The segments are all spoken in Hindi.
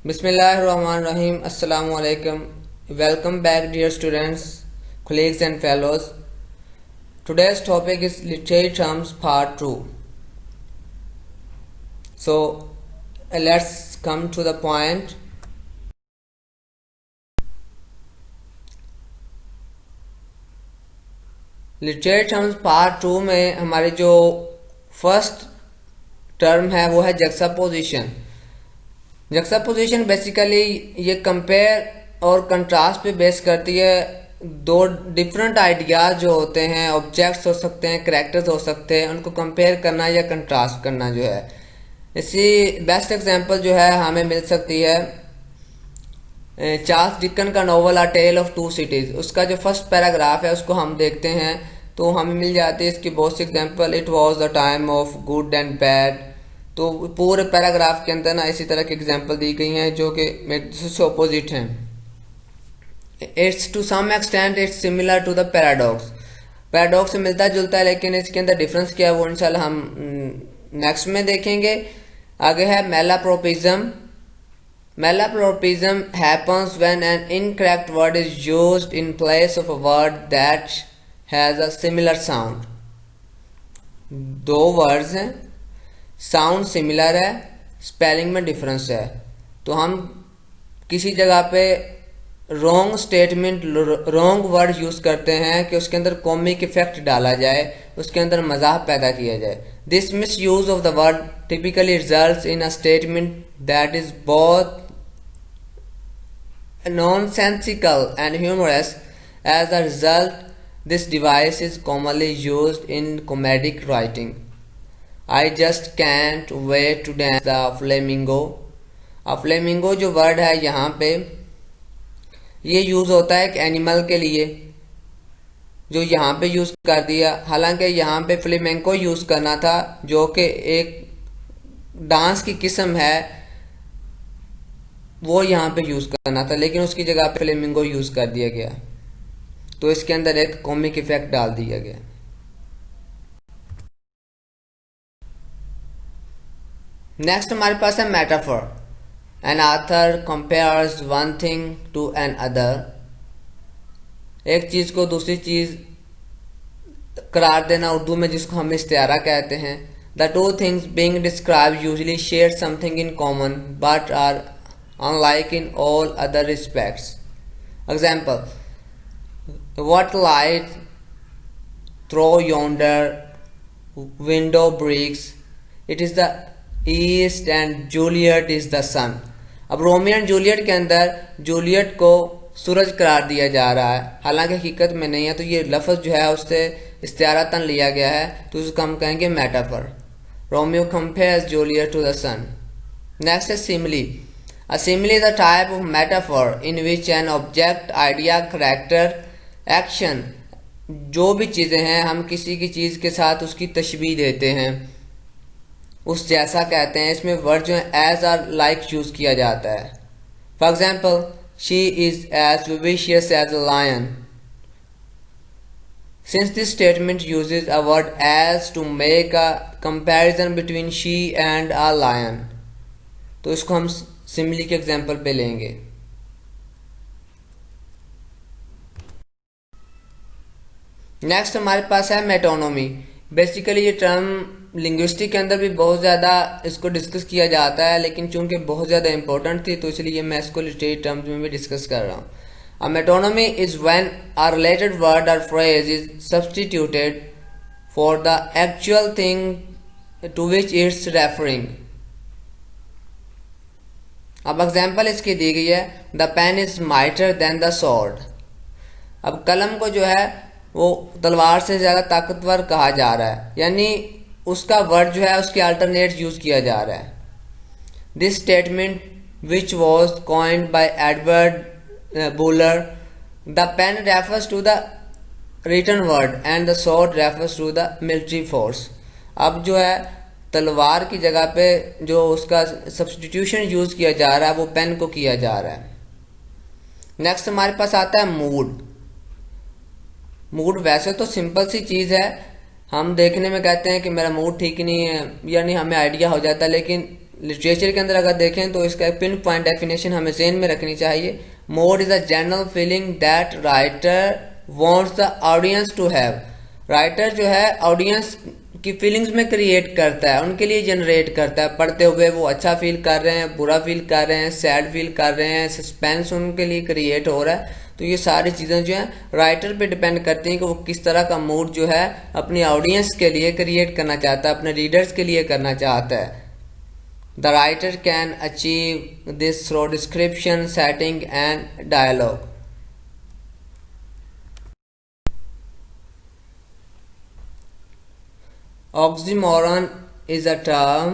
Bismillahirrahmanirrahim. Assalamu alaikum. Welcome back, dear students, colleagues, and fellows. Today's topic is literary terms part 2. So, let's come to the point. Literary terms part 2 में हमारे जो फर्स्ट टर्म है वो है जक्सापोजिशन। जक्सापोजिशन बेसिकली ये कंपेयर और कंट्रास्ट पे बेस करती है। दो डिफरेंट आइडियाज जो होते हैं, ऑब्जेक्ट्स हो सकते हैं, कैरेक्टर्स हो सकते हैं, उनको कंपेयर करना या कंट्रास्ट करना जो है। इसी बेस्ट एग्जांपल जो है हमें मिल सकती है चार्ल्स डिकन का novel a tale of two cities. उसका जो फर्स्ट पैराग्राफ है उसको हम देखते हैं तो हमें मिल जाती है इसकी बहुत सी example. It was the time of good and bad. तो पूरे पैराग्राफ के अंदर ना इसी तरह की एग्जांपल दी गई हैं जो कि से ऑपोजिट हैं। It's to some extent it's similar to the paradox. Paradox से मिलता जुलता है, लेकिन इसके अंदर डिफरेंस क्या है वो इंशाल्लाह हम नेक्स्ट में देखेंगे। आगे है मेलाप्रोपिज्म। Malapropism happens when an incorrect word is used in place of a word that has a similar sound. दो वर्ड्स हैं, साउंड सिमिलर है, स्पेलिंग में डिफरेंस है, तो हम किसी जगह पे wrong statement, wrong word use करते हैं कि उसके अंदर कॉमिक इफेक्ट डाला जाए, उसके अंदर मजाक पैदा किया जाए। This miss use of the word typically results in a statement that is both nonsensical and humorous. As a result, this device is commonly used in comedic writing. I just can't wait to dance the flamingo. A flamingo जो वर्ड है यहाँ पे ये यूज होता है एक एनिमल के लिए, जो यहाँ पे यूज कर दिया। हालांकि यहाँ पे फ्लेमेंको यूज करना था जो कि एक डांस की किस्म है, वो यहाँ पे यूज करना था, लेकिन उसकी जगह पे फ्लेमिंगो यूज कर दिया गया, तो इसके अंदर एक कॉमिक इफेक्ट डाल दिया गया। नेक्स्ट हमारे पास है metaphor. An author compares one thing to another. एक चीज को दूसरी चीज करार देना, उर्दू में जिसको हम इस्तिआरा कहते हैं। The two things being described usually share something in common but are unlike in all other respects. Example: what light through yonder window breaks? It is the east and Juliet is the sun. अब रोमियो एंड जूलियट के अंदर जूलियट को सूरज करार दिया जा रहा है, हालांकि हकीकत में नहीं है, तो ये लफ्ज़ जो है उससे इस्तिआरतन लिया गया है, तो उसको हम कहेंगे metaphor. Romeo compares Juliet to the sun. Next is simile. A simile is a type of metaphor in which an object, idea, character, action, जो भी चीज़ें हैं हम किसी की चीज़ के साथ उसकी तशबीह देते हैं, उस जैसा कहते हैं। इसमें वर्ड जो है एज और लाइक यूज़ किया जाता है। For example, she is as vivacious as a lion. Since this statement uses a word as to make a comparison between she and a lion, तो इसको हम सिमिली के एग्जाम्पल पे लेंगे। नेक्स्ट हमारे पास है मेटोनोमी। बेसिकली ये टर्म लिंग्विस्टिक के अंदर भी बहुत ज़्यादा इसको डिस्कस किया जाता है, लेकिन चूंकि बहुत ज़्यादा इंपॉर्टेंट थी तो इसलिए मैं इसको लिटरेरी टर्म्स में भी डिस्कस कर रहा हूँ। A metonymy is when a related word or phrase is substituted for the actual thing to which it's referring. अब एग्जाम्पल इसकी दी गई है, the pen is mightier than the sword. अब कलम को जो है वो तलवार से ज़्यादा ताकतवर कहा जा रहा है, यानी उसका वर्ड जो है उसके अल्टरनेट यूज किया जा रहा है। This statement which was coined bye Edward Buller, the pen refers to the written word and the sword refers to the military force. अब जो है तलवार की जगह पे जो उसका सब्स्टिट्यूशन यूज किया जा रहा है वो पेन को किया जा रहा है। नेक्स्ट हमारे पास आता है मूड। मूड वैसे तो सिंपल सी चीज़ है, हम देखने में कहते हैं कि मेरा मूड ठीक नहीं है, यानी हमें आइडिया हो जाता है, लेकिन लिटरेचर के अंदर अगर देखें तो इसका एक पिन पॉइंट डेफिनेशन हमें ज़हन में रखनी चाहिए। Mood is a general feeling that writer wants the audience to have. Writer जो है ऑडियंस की फीलिंग्स में क्रिएट करता है, उनके लिए जनरेट करता है। पढ़ते हुए वो अच्छा फील कर रहे हैं, बुरा फील कर रहे हैं, सैड फील कर रहे हैं, सस्पेंस उनके लिए क्रिएट हो रहा है। तो ये सारी चीज़ें जो हैं राइटर पे डिपेंड करती हैं कि वो किस तरह का मूड जो है अपनी ऑडियंस के लिए क्रिएट करना चाहता है, अपने रीडर्स के लिए करना चाहता है। The writer can achieve this through description, setting and dialogue. Oxymoron is a term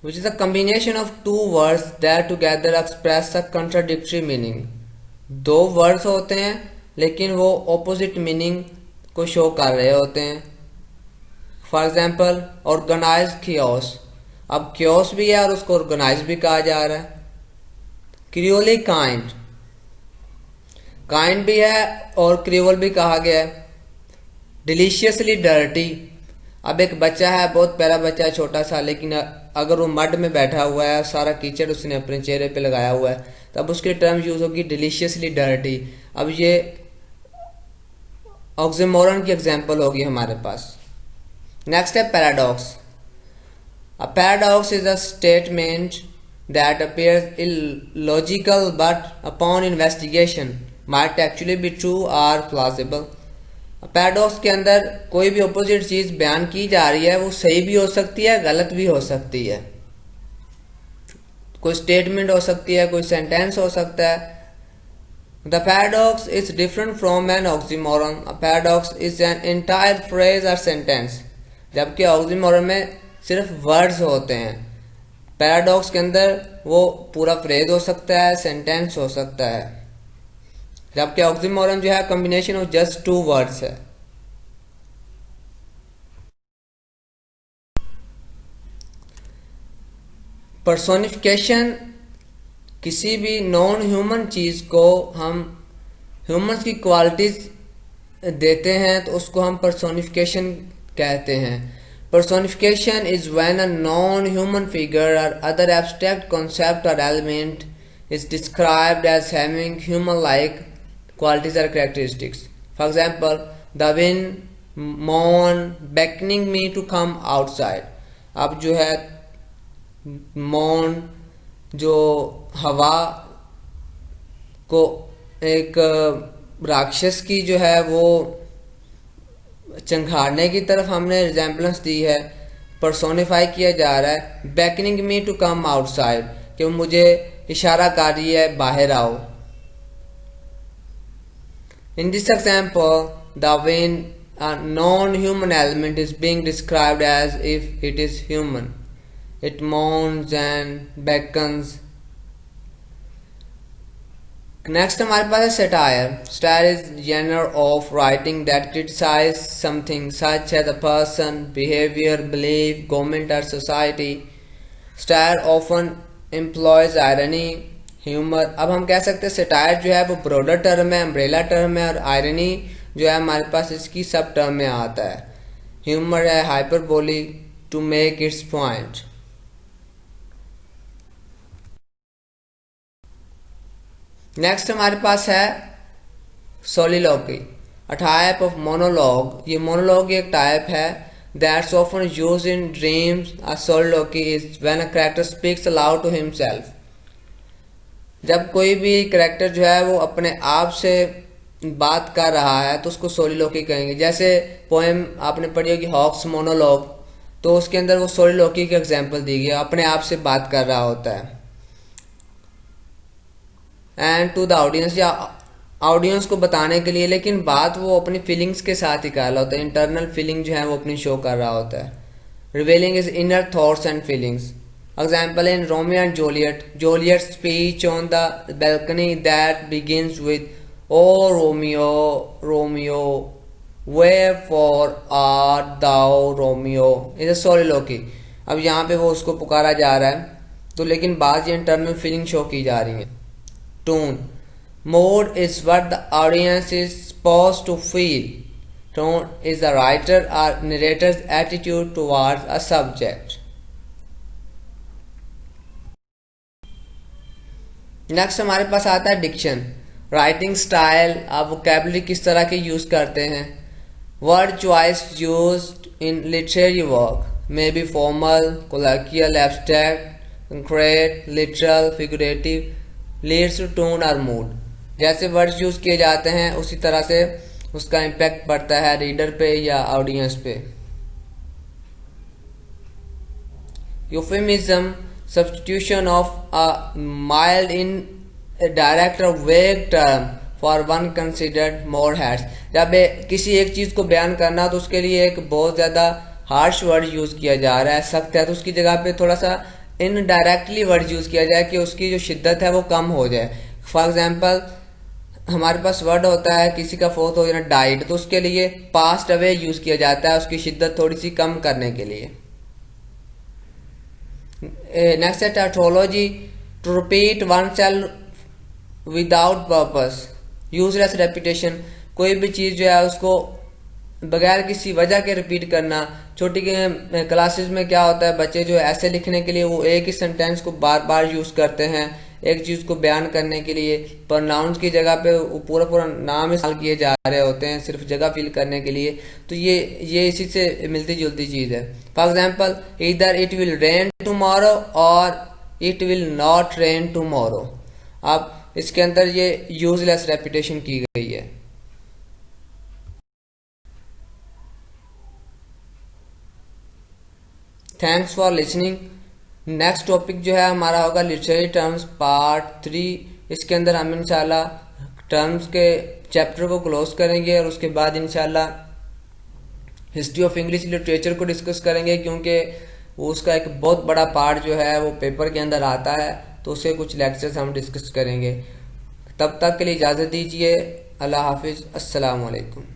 which is a combination of two words that together express a contradictory meaning। दो वर्ड्स होते हैं लेकिन वो ऑपोजिट मीनिंग को शो कर रहे होते हैं। For example organise chaos. अब क्योस भी है और उसको ऑर्गेनाइज भी कहा जा रहा है। क्रियोली काइंड, काइंड भी है और क्रियोल भी कहा गया है। डिलीशियसली डर्टी। अब एक बच्चा है, बहुत प्यारा बच्चा है, छोटा सा, लेकिन अगर वो मड में बैठा हुआ है, सारा कीचड़ उसने अपने चेहरे पे लगाया हुआ है, तब उसकी टर्म यूज होगी डिलीशियसली डर्टी। अब ये ऑक्सीमोरन की एग्जांपल होगी हमारे पास। नेक्स्ट है paradox. A paradox is a statement that appears illogical but upon investigation might actually be true or plausible. Paradox के अंदर कोई भी अपोजिट चीज बयान की जा रही है, वो सही भी हो सकती है, गलत भी हो सकती है। कोई स्टेटमेंट हो सकती है, कोई सेंटेंस हो सकता है। The paradox is different from an oxymoron. A paradox is an entire phrase और सेंटेंस, जबकि ऑक्सीमोरन में सिर्फ वर्ड्स होते हैं। पैराडॉक्स के अंदर वो पूरा फ्रेज हो सकता है, सेंटेंस हो सकता है, जबकि ऑक्सीमोरन जो है combination of just two words है। पर्सोनिफिकेशन, किसी भी नॉन ह्यूमन चीज को हम ह्यूमंस की क्वालिटीज देते हैं तो उसको हम पर्सोनिफिकेशन कहते हैं। Personification is when a non human figure और अदर एब्स्ट्रैक्ट कॉन्सेप्ट और element is described as having human like qualities or characteristics. For example, the wind moan beckoning me to come outside। अब जो है मौन जो हवा को एक राक्षस की जो है वो चंघाड़ने की तरफ हमने रिजेम्बलेंस दी है, पर्सोनिफाई किया जा रहा है। beckoning me to come outside, कि वो मुझे इशारा कर रही है बाहर आओ। In this example, the wind, a non-human element, is being described as if it is human. It moans and beckons. Next हमारे पास है satire. Satire is genre of writing that criticizes something such as a person, behavior, belief, government or society. Satire often employs irony, humour. अब हम कह सकते हैं सटायर जो है वो ब्रॉडर टर्म है, अम्ब्रेला टर्म है, और आयरनी जो है हमारे पास इसकी सब टर्म में आता है। ह्यूमर है hyperbole to make its point. Next हमारे पास है soliloquy, a type of monologue. ये मोनोलॉग एक टाइप है that's often used in dreams. A soliloquy is when a character speaks aloud to himself. जब कोई भी कैरेक्टर जो है वो अपने आप से बात कर रहा है तो उसको सोलिलोकी कहेंगे। जैसे पोएम आपने पढ़ी होगी हॉक्स मोनोलॉग, तो उसके अंदर वो सोलिलोकी की एग्जांपल दी गई, अपने आप से बात कर रहा होता है। एंड टू द ऑडियंस, या ऑडियंस को बताने के लिए, लेकिन बात वो अपनी फीलिंग्स के साथ ही कर रहा होता है। इंटरनल फीलिंग जो है वो अपनी शो कर रहा होता है। Revealing is inner thoughts and feelings. Example in Romeo and Juliet, Juliet's speech on the balcony that begins with "Oh Romeo, Romeo, wherefore art thou Romeo" is a soliloquy। अब यहाँ पे वो उसको पुकारा जा रहा है, तो लेकिन बाद ये इंटरनल फीलिंग शो की जा रही है। Tone, mood is what the audience is supposed to feel. Tone is the writer or narrator's attitude towards a subject. Next हमारे पास आता है डिक्शन, राइटिंग स्टाइल, आप वोकेबलरी किस तरह की यूज़ करते हैं। Word choice used in literary work may be formal, colloquial, abstract, concrete, literal, figurative, leads to tone और मूड। जैसे वर्ड्स यूज़ किए जाते हैं उसी तरह से उसका इम्पैक्ट पड़ता है रीडर पे या ऑडियंस पे। Euphemism, substitution of a mild in a direct or vague term for one considered more harsh। जब किसी एक चीज़ को बयान करना तो उसके लिए एक बहुत ज़्यादा हार्श वर्ड यूज़ किया जा रहा है, सख्त है, तो उसकी जगह पे थोड़ा सा इनडायरेक्टली वर्ड यूज़ किया जाए कि उसकी जो शिद्दत है वो कम हो जाए। फॉर एग्जांपल हमारे पास वर्ड होता है किसी का फोत हो जाना, डाइड, तो उसके लिए पास्ट अवे यूज़ किया जाता है उसकी शिद्दत थोड़ी सी कम करने के लिए। नेक्स्ट है tautology, to repeat one self without purpose, useless repetition, कोई भी चीज़ जो है उसको बगैर किसी वजह के रिपीट करना। छोटी क्लासेस में क्या होता है, बच्चे जो ऐसे लिखने के लिए वो एक ही सेंटेंस को बार बार यूज़ करते हैं एक चीज़ को बयान करने के लिए, पर नाउन्स की जगह पे वो पूरा पूरा नाम इस्तेमाल किए जा रहे होते हैं सिर्फ जगह फिल करने के लिए। तो ये इसी से मिलती जुलती चीज़ है। फॉर एग्जाम्पल, इधर इट विल रेन टुमारो और it will not rain tomorrow. अब इसके अंदर ये यूजलेस रेपिटेशन की गई है। Thanks for listening. Next topic जो है हमारा होगा लिटरेरी टर्म्स पार्ट 3। इसके अंदर हम इंशाल्लाह टर्म्स के चैप्टर को क्लोज करेंगे और उसके बाद इंशाल्लाह हिस्ट्री ऑफ इंग्लिश लिटरेचर को डिस्कस करेंगे, क्योंकि वो उसका एक बहुत बड़ा पार्ट जो है वो पेपर के अंदर आता है, तो उसके कुछ लेक्चर्स हम डिस्कस करेंगे। तब तक के लिए इजाज़त दीजिए। अल्लाह हाफिज़, अस्सलाम वालेकुम।